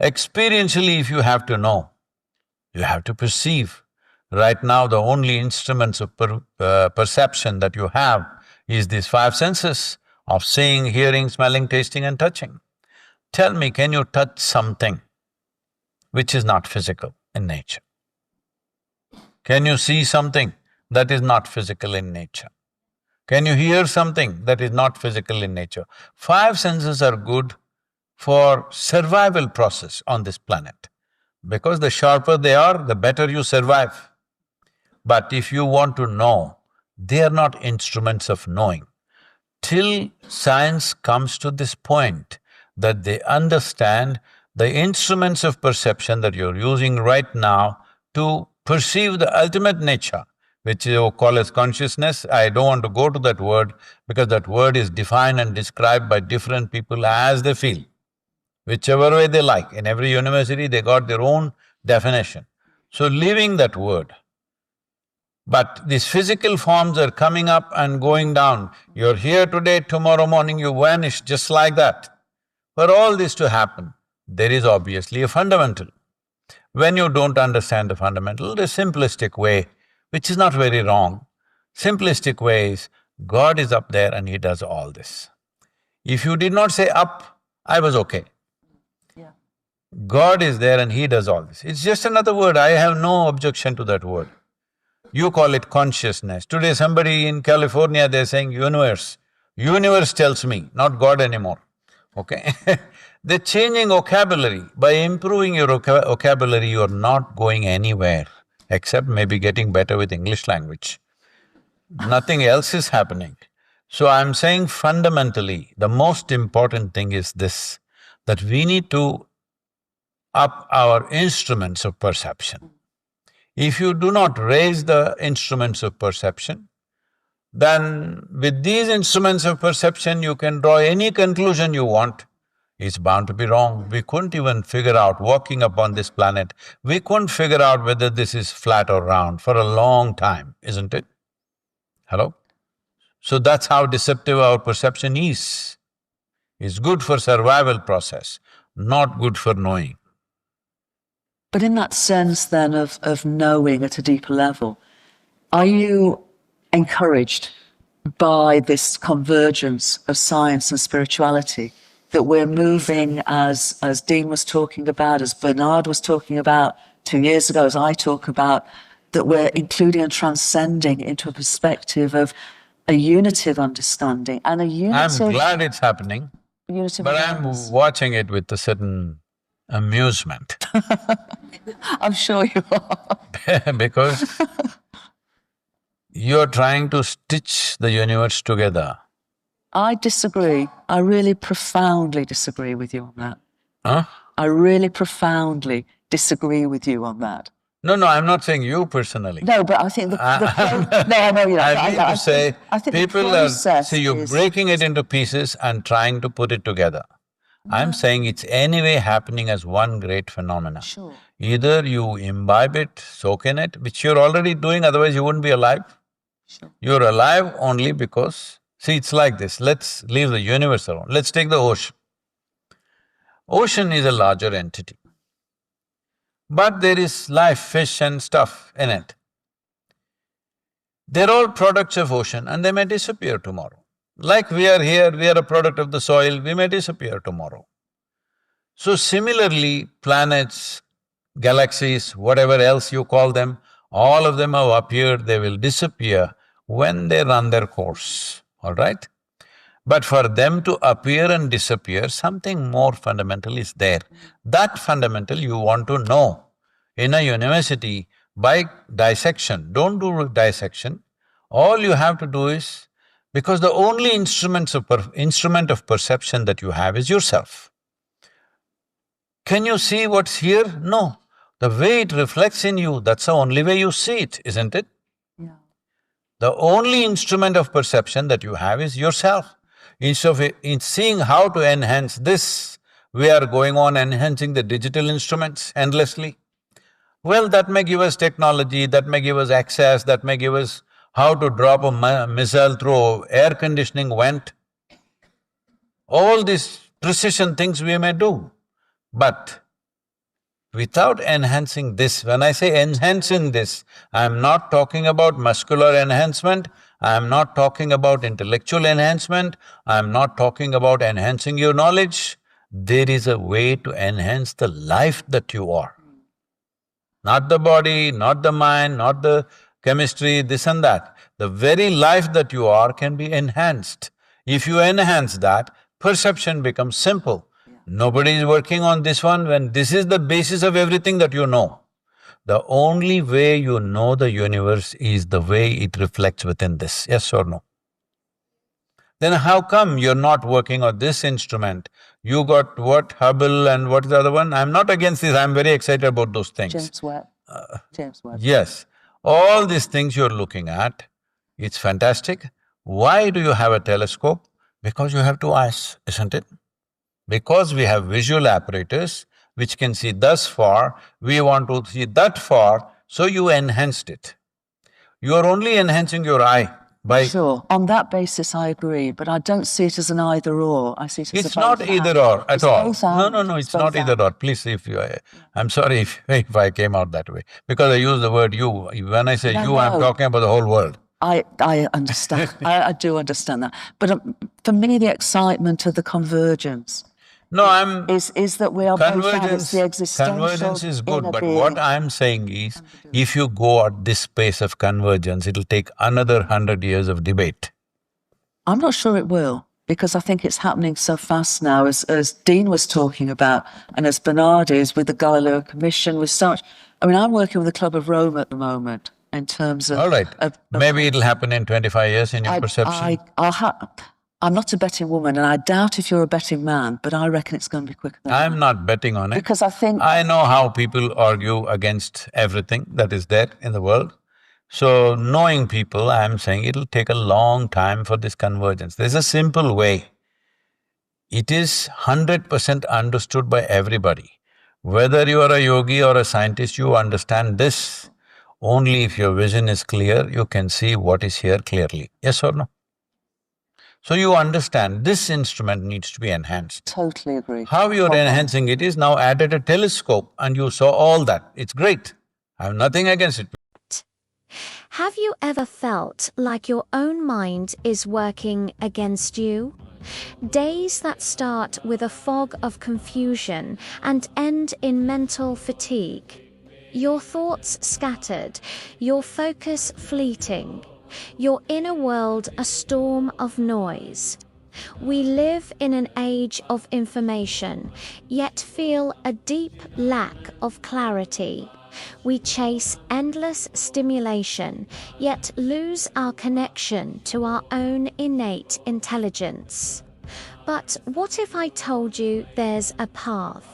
Experientially, if you have to know, you have to perceive. Right now, the only instruments of perception that you have is these five senses of seeing, hearing, smelling, tasting and touching. Tell me, can you touch something which is not physical in nature? Can you see something that is not physical in nature? Can you hear something that is not physical in nature? Five senses are good for survival process on this planet, because the sharper they are, the better you survive. But if you want to know, they are not instruments of knowing. Till science comes to this point that they understand the instruments of perception that you're using right now to perceive the ultimate nature, which you call as consciousness. I don't want to go to that word because that word is defined and described by different people as they feel, whichever way they like. In every university, they got their own definition. So leaving that word, but these physical forms are coming up and going down. You're here today, tomorrow morning you vanish just like that. For all this to happen, there is obviously a fundamental. When you don't understand the fundamental, the simplistic way, which is not very wrong, simplistic way is, God is up there and He does all this. If you did not say up, I was okay. Yeah. God is there and He does all this. It's just another word, I have no objection to that word. You call it consciousness. Today somebody in California, they're saying universe. Universe tells me, not God anymore, okay? They're changing vocabulary. By improving your vocabulary, you're not going anywhere, except maybe getting better with English language. Nothing else is happening. So I'm saying fundamentally, the most important thing is this, that we need to up our instruments of perception. If you do not raise the instruments of perception, then with these instruments of perception you can draw any conclusion you want. It's bound to be wrong. We couldn't even figure out, walking upon this planet, we couldn't figure out whether this is flat or round for a long time, isn't it? Hello? So that's how deceptive our perception is. It's good for survival process, not good for knowing. But in that sense then of knowing at a deeper level, are you encouraged by this convergence of science and spirituality, that we're moving as Dean was talking about, as Bernard was talking about 2 years ago, as I talk about, that we're including and transcending into a perspective of a unity of understanding and a unity I'm glad it's happening, but I'm watching it with a certain amusement. I'm sure you are. Because you're trying to stitch the universe together. I disagree. I really profoundly disagree with you on that. Huh? I really profoundly disagree with you on that. No, I'm not saying you personally. No, but I think no, I know you're not. I mean to say, I think people are… See, you're breaking it into pieces and trying to put it together. I'm saying it's anyway happening as one great phenomena. Sure. Either you imbibe it, soak in it, which you're already doing, otherwise you wouldn't be alive. Sure. You're alive only because… See, it's like this, let's leave the universe alone, let's take the ocean. Ocean is a larger entity, but there is life, fish and stuff in it. They're all products of ocean and they may disappear tomorrow. Like we are here, we are a product of the soil, we may disappear tomorrow. So similarly, planets, galaxies, whatever else you call them, all of them have appeared, they will disappear when they run their course, all right? But for them to appear and disappear, something more fundamental is there. That fundamental you want to know. In a university, by dissection, don't do dissection, all you have to do is… Because the only instrument of perception that you have is yourself. Can you see what's here? No. The way it reflects in you, that's the only way you see it, isn't it? Yeah. The only instrument of perception that you have is yourself. In seeing how to enhance this, we are going on enhancing the digital instruments endlessly. Well, that may give us technology, that may give us access, that may give us how to drop a missile through air conditioning vent. All these precision things we may do, but Without enhancing this, when I say enhancing this, I am not talking about muscular enhancement, I am not talking about intellectual enhancement, I am not talking about enhancing your knowledge. There is a way to enhance the life that you are. Not the body, not the mind, not the chemistry, this and that. The very life that you are can be enhanced. If you enhance that, perception becomes simple. Nobody is working on this one when this is the basis of everything that you know. The only way you know the universe is the way it reflects within this, yes or no? Then how come you're not working on this instrument? You got what, Hubble and what is the other one? I'm not against this, I'm very excited about those things. James Webb. James Webb. Yes, all these things you're looking at, it's fantastic. Why do you have a telescope? Because you have two eyes, isn't it? Because we have visual apparatus which can see thus far, we want to see that far, so you enhanced it. You are only enhancing your eye by… Sure, on that basis I agree, but I don't see it as an either or, I see it as It's a not both either and. or at It's all. both No, and. no, no, it's both not either and. or. Please, if you… I'm sorry if I came out that way, because I use the word you. When I say No, you, I'm no. talking about the whole world. I understand, I do understand that. But for me, the excitement of the convergence No, I'm… is that we are both and it's Convergence… the existential convergence is good, inner but being. what I'm saying is, if you go at this pace of convergence, it'll take another 100 years of debate. I'm not sure it will, because I think it's happening so fast now, as Dean was talking about, and as Bernard is with the Galileo Commission, with so much… I mean, I'm working with the Club of Rome at the moment in terms of… All right, of maybe it'll happen in 25 years in your perception. I'm not a betting woman, and I doubt if you're a betting man, but I reckon it's going to be quicker than that. I'm not betting on it. Because I think… I know how people argue against everything that is there in the world. So, knowing people, I'm saying it'll take a long time for this convergence. There's a simple way. It is 100% understood by everybody. Whether you are a yogi or a scientist, you understand this. Only if your vision is clear, you can see what is here clearly. Yes or no? So you understand this instrument needs to be enhanced. Totally agree. How you're enhancing it is now added a telescope and you saw all that. It's great. I have nothing against it. Have you ever felt like your own mind is working against you? Days that start with a fog of confusion and end in mental fatigue. Your thoughts scattered, your focus fleeting, your inner world a storm of noise. We live in an age of information, yet feel a deep lack of clarity. We chase endless stimulation, yet lose our connection to our own innate intelligence. But what if I told you there's a path,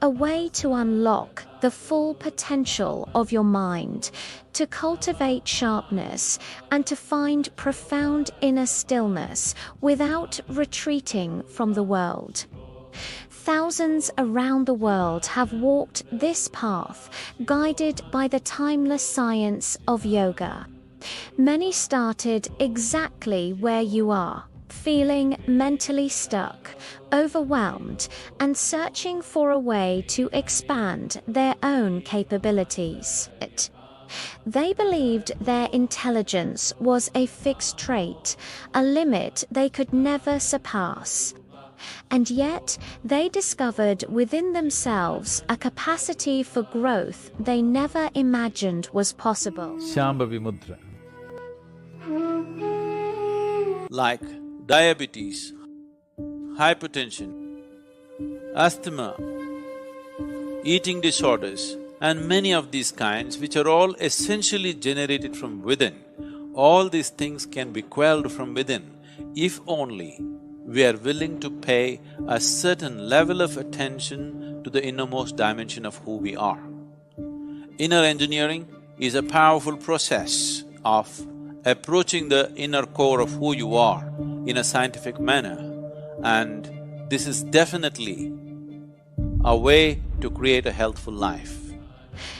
a way to unlock the full potential of your mind, to cultivate sharpness and to find profound inner stillness without retreating from the world? Thousands around the world have walked this path, guided by the timeless science of yoga. Many started exactly where you are, feeling mentally stuck, overwhelmed, and searching for a way to expand their own capabilities. They believed their intelligence was a fixed trait, a limit they could never surpass. And yet, they discovered within themselves a capacity for growth they never imagined was possible. Shambhavi Mudra. Like diabetes, hypertension, asthma, eating disorders, and many of these kinds, which are all essentially generated from within, all these things can be quelled from within if only we are willing to pay a certain level of attention to the innermost dimension of who we are. Inner engineering is a powerful process of approaching the inner core of who you are in a scientific manner, and this is definitely a way to create a healthful life.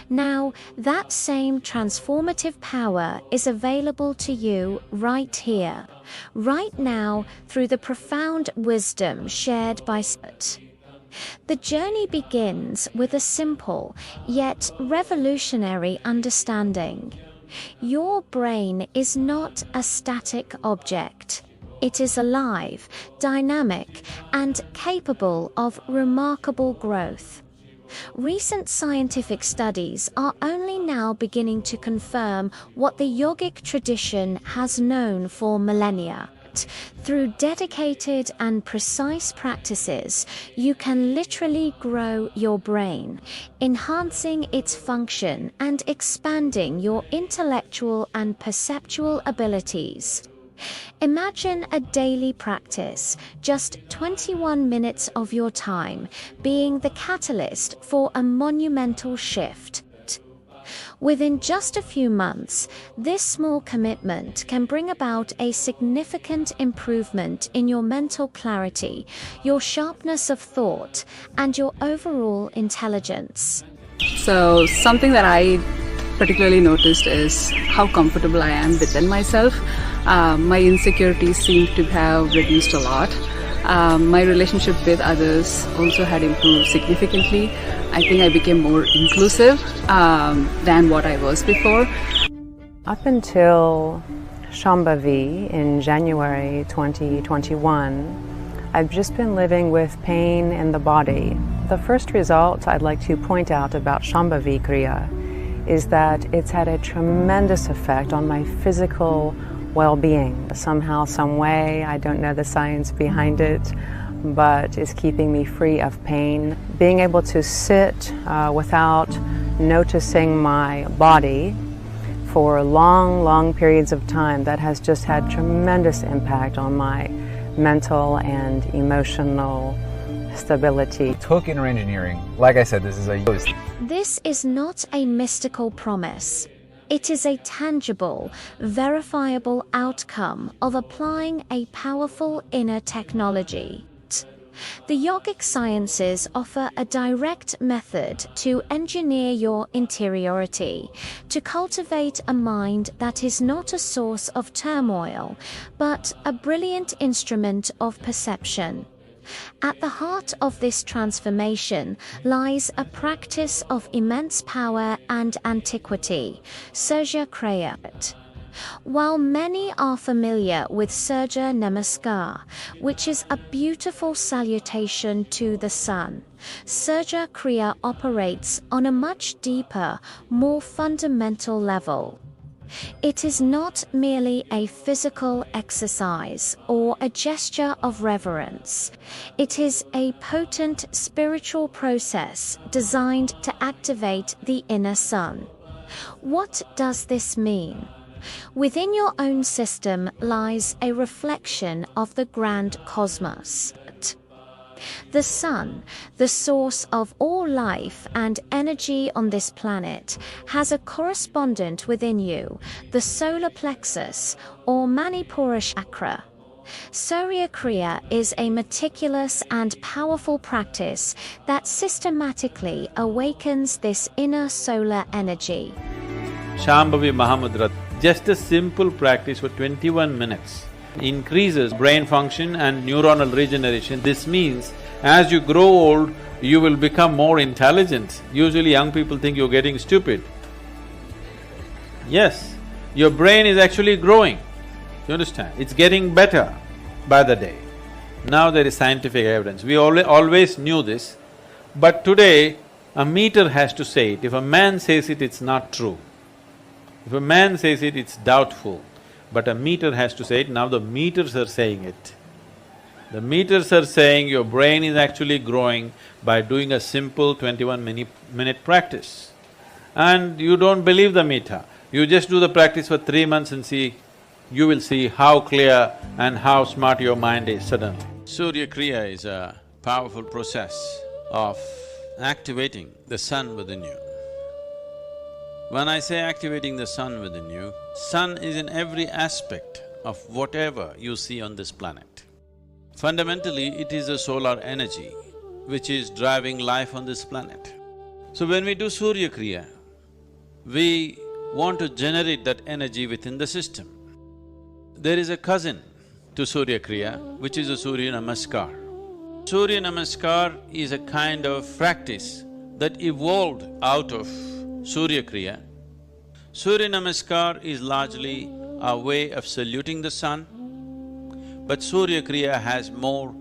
Now, that same transformative power is available to you right here, right now, through the profound wisdom shared by Sábio. The journey begins with a simple yet revolutionary understanding. Your brain is not a static object. It is alive, dynamic, and capable of remarkable growth. Recent scientific studies are only now beginning to confirm what the yogic tradition has known for millennia. Through dedicated and precise practices, you can literally grow your brain, enhancing its function and expanding your intellectual and perceptual abilities. Imagine a daily practice, just 21 minutes of your time, being the catalyst for a monumental shift. Within just a few months, this small commitment can bring about a significant improvement in your mental clarity, your sharpness of thought, and your overall intelligence. So something that I particularly noticed is how comfortable I am within myself. My insecurities seem to have reduced a lot. My relationship with others also had improved significantly. I think I became more inclusive than what I was before. Up until Shambhavi in January 2021, I've just been living with pain in the body. The first result I'd like to point out about Shambhavi Kriya is that it's had a tremendous effect on my physical well-being. Somehow, some way, I don't know the science behind it, but it's keeping me free of pain. Being able to sit without noticing my body for long periods of time, that has just had tremendous impact on my mental and emotional stability. Took inner engineering. Like I said, this is a This is not a mystical promise. It is a tangible, verifiable outcome of applying a powerful inner technology. The yogic sciences offer a direct method to engineer your interiority, to cultivate a mind that is not a source of turmoil, but a brilliant instrument of perception. At the heart of this transformation lies a practice of immense power and antiquity, Surya Kriya. While many are familiar with Surya Namaskar, which is a beautiful salutation to the sun, Surya Kriya operates on a much deeper, more fundamental level. It is not merely a physical exercise or a gesture of reverence. It is a potent spiritual process designed to activate the inner sun. What does this mean? Within your own system lies a reflection of the grand cosmos. The sun, the source of all life and energy on this planet, has a correspondent within you, the solar plexus or Manipura chakra. Surya Kriya is a meticulous and powerful practice that systematically awakens this inner solar energy. Shambhavi Mahamudra, just a simple practice for 21 minutes increases brain function and neuronal regeneration. This means as you grow old, you will become more intelligent. Usually young people think you're getting stupid. Yes, your brain is actually growing, you understand? It's getting better by the day. Now there is scientific evidence. We always knew this, but today a meter has to say it. If a man says it, it's not true. If a man says it, it's doubtful. But a meter has to say it. Now the meters are saying it. The meters are saying your brain is actually growing by doing a simple 21-minute practice. And you don't believe the meter. You just do the practice for 3 months and see, you will see how clear and how smart your mind is suddenly. Surya Kriya is a powerful process of activating the sun within you. When I say activating the sun within you, sun is in every aspect of whatever you see on this planet. Fundamentally, it is a solar energy which is driving life on this planet. So when we do Surya Kriya, we want to generate that energy within the system. There is a cousin to Surya Kriya, which is a Surya Namaskar. Surya Namaskar is a kind of practice that evolved out of Surya Kriya. Surya Namaskar is largely a way of saluting the sun, but Surya Kriya has more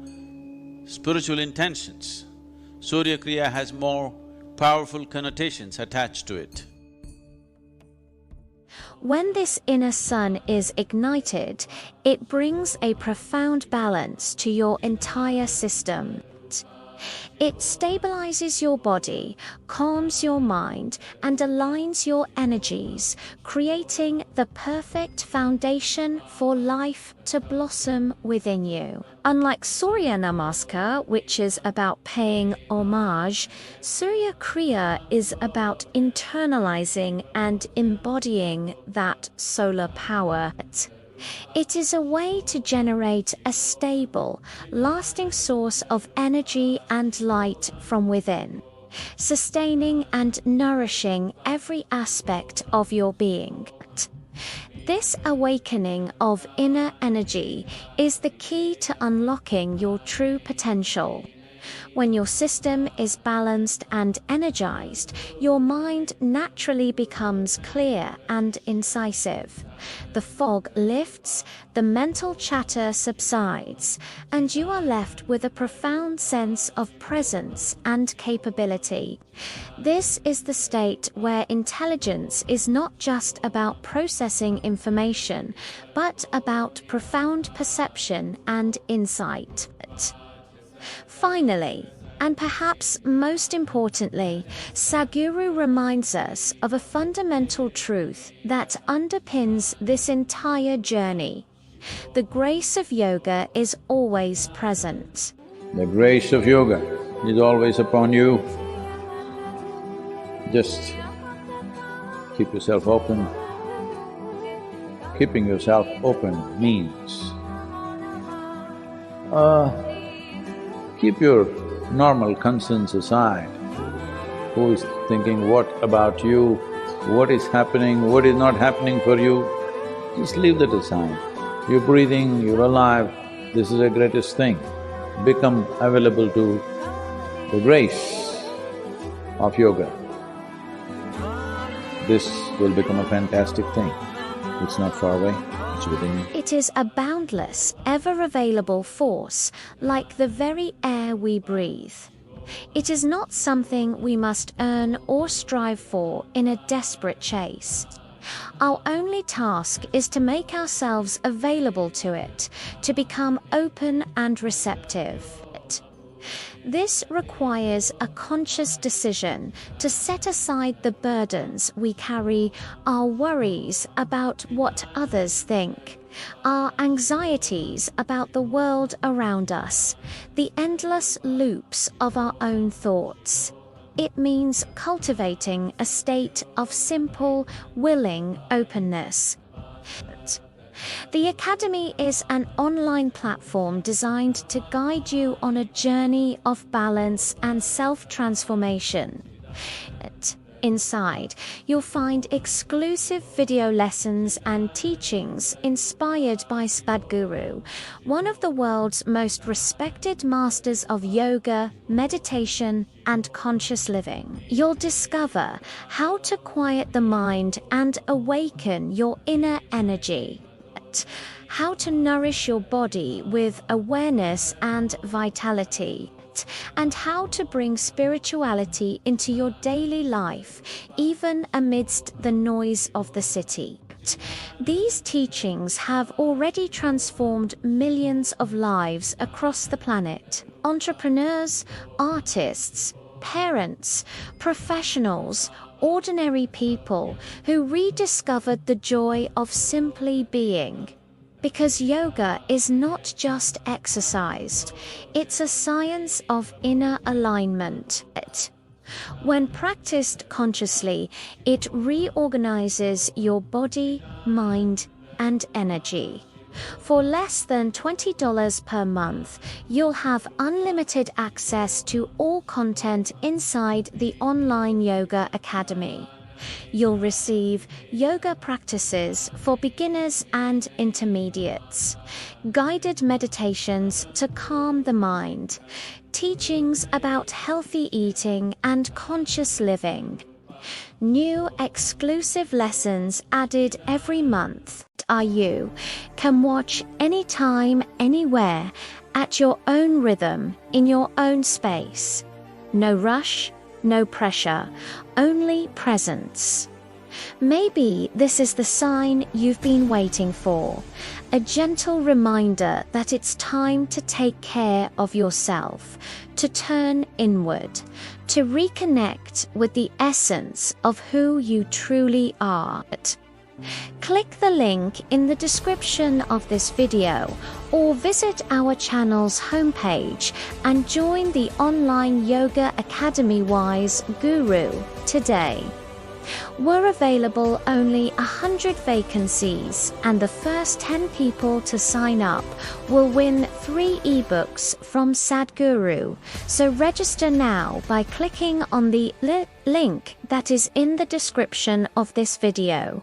spiritual intentions. Surya Kriya has more powerful connotations attached to it. When this inner sun is ignited, it brings a profound balance to your entire system. It stabilizes your body, calms your mind, and aligns your energies, creating the perfect foundation for life to blossom within you. Unlike Surya Namaskar, which is about paying homage, Surya Kriya is about internalizing and embodying that solar power. It is a way to generate a stable, lasting source of energy and light from within, sustaining and nourishing every aspect of your being. This awakening of inner energy is the key to unlocking your true potential. When your system is balanced and energized, your mind naturally becomes clear and incisive. The fog lifts, the mental chatter subsides, and you are left with a profound sense of presence and capability. This is the state where intelligence is not just about processing information, but about profound perception and insight. Finally, and perhaps most importantly, Sadhguru reminds us of a fundamental truth that underpins this entire journey. The grace of yoga is always present. The grace of yoga is always upon you. Just keep yourself open. Keeping yourself open means keep your normal concerns aside. Who is thinking what about you, what is happening, what is not happening for you, just leave that aside. You're breathing, you're alive, this is the greatest thing. Become available to the grace of yoga. This will become a fantastic thing. It's not far away, it's within you. It is a boundless, ever-available force, like the very air we breathe. It is not something we must earn or strive for in a desperate chase. Our only task is to make ourselves available to it, to become open and receptive. This requires a conscious decision to set aside the burdens we carry, our worries about what others think, our anxieties about the world around us, the endless loops of our own thoughts. It means cultivating a state of simple, willing openness. The Academy is an online platform designed to guide you on a journey of balance and self-transformation. Inside, you'll find exclusive video lessons and teachings inspired by Sadhguru, one of the world's most respected masters of yoga, meditation, and conscious living. You'll discover how to quiet the mind and awaken your inner energy, how to nourish your body with awareness and vitality, and how to bring spirituality into your daily life, even amidst the noise of the city. These teachings have already transformed millions of lives across the planet. Entrepreneurs, artists, parents, professionals, ordinary people who rediscovered the joy of simply being. Because yoga is not just exercise, it's a science of inner alignment. When practiced consciously, it reorganizes your body, mind, and energy. For less than $20 per month, you'll have unlimited access to all content inside the online Yoga Academy. You'll receive yoga practices for beginners and intermediates, guided meditations to calm the mind, teachings about healthy eating and conscious living. New exclusive lessons added every month. You can watch anytime, anywhere, at your own rhythm, in your own space. No rush, no pressure, only presence. Maybe this is the sign you've been waiting for, a gentle reminder that it's time to take care of yourself, to turn inward, to reconnect with the essence of who you truly are. Click the link in the description of this video or visit our channel's homepage and join the online Yoga Academy Wise Guru today. We're available only 100 vacancies, and the first 10 people to sign up will win 3 ebooks from Sadhguru. So register now by clicking on the link that is in the description of this video.